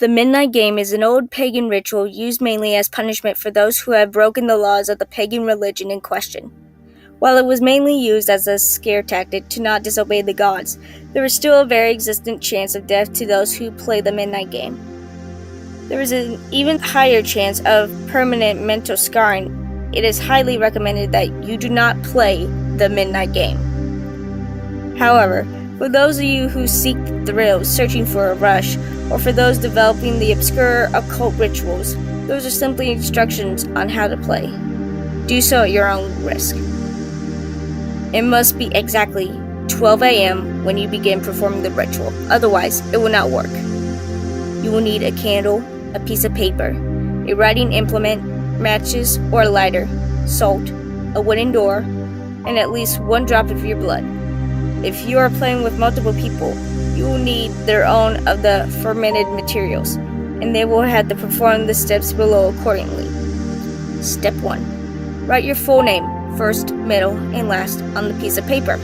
The Midnight Game is an old pagan ritual used mainly as punishment for those who have broken the laws of the pagan religion in question. While it was mainly used as a scare tactic to not disobey the gods, there is still a very existent chance of death to those who play the Midnight Game. There is an even higher chance of permanent mental scarring. It is highly recommended that you do not play the Midnight Game. However, for those of you who seek the thrill, searching for a rush, or for those developing the obscure occult rituals, those are simply instructions on how to play. Do so at your own risk. It must be exactly 12 a.m. when you begin performing the ritual, otherwise it will not work. You will need a candle, a piece of paper, a writing implement, matches or a lighter, salt, a wooden door, and at least 1 drop of your blood. If you are playing with multiple people, you will need their own of the fermented materials, and they will have to perform the steps below accordingly. Step 1. Write your full name, first, middle, and last, on the piece of paper.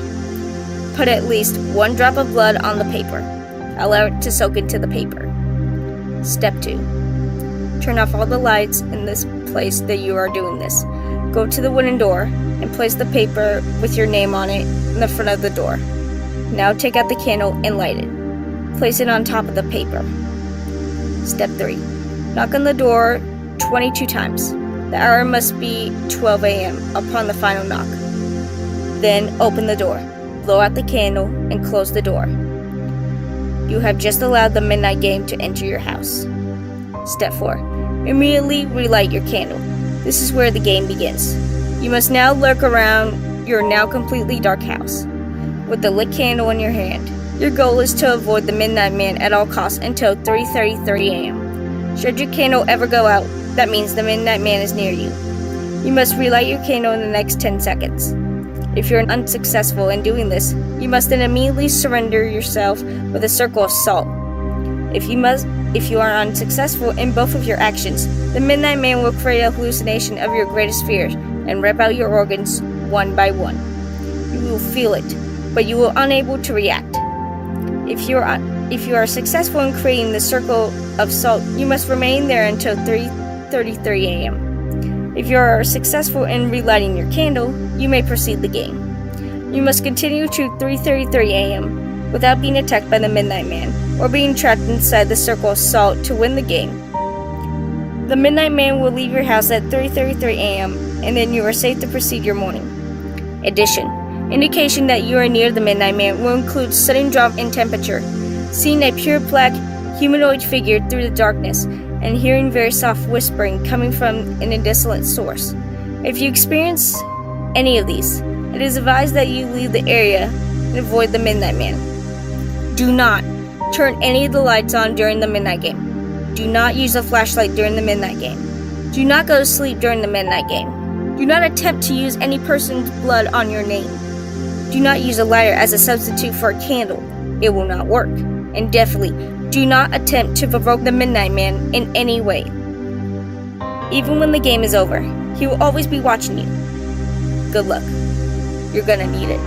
Put at least 1 drop of blood on the paper. Allow it to soak into the paper. Step 2. Turn off all the lights in this place that you are doing this. Go to the wooden door and place the paper with your name on it in the front of the door. Now take out the candle and light it. Place it on top of the paper. Step 3. Knock on the door 22 times. The hour must be 12 a.m. upon the final knock. Then open the door, blow out the candle, and close the door. You have just allowed the Midnight Game to enter your house. Step 4. Immediately relight your candle. This is where the game begins. You must now lurk around your now completely dark house with the lit candle in your hand. Your goal is to avoid the Midnight Man at all costs until 3:33 a.m. Should your candle ever go out, that means the Midnight Man is near you. You must relight your candle in the next 10 seconds. If you're unsuccessful in doing this, you must then immediately surrender yourself with a circle of salt. If you are unsuccessful in both of your actions, the Midnight Man will create a hallucination of your greatest fears and rip out your organs one by one. You will feel it, but you will unable to react. If you are successful in creating the circle of salt, you must remain there until 3:33 a.m. If you are successful in relighting your candle, you may proceed the game. You must continue to 3:33 a.m. without being attacked by the Midnight Man or being trapped inside the circle of salt to win the game. The Midnight Man will leave your house at 3:33 a.m. and then you are safe to proceed your morning. Addition. Indication that you are near the Midnight Man will include sudden drop in temperature, seeing a pure black humanoid figure through the darkness, and hearing very soft whispering coming from an indistinct source. If you experience any of these, it is advised that you leave the area and avoid the Midnight Man. Do not turn any of the lights on during the Midnight Game. Do not use a flashlight during the Midnight Game. Do not go to sleep during the Midnight Game. Do not attempt to use any person's blood on your name. Do not use a lighter as a substitute for a candle. It will not work. And definitely, do not attempt to provoke the Midnight Man in any way. Even when the game is over, he will always be watching you. Good luck. You're gonna need it.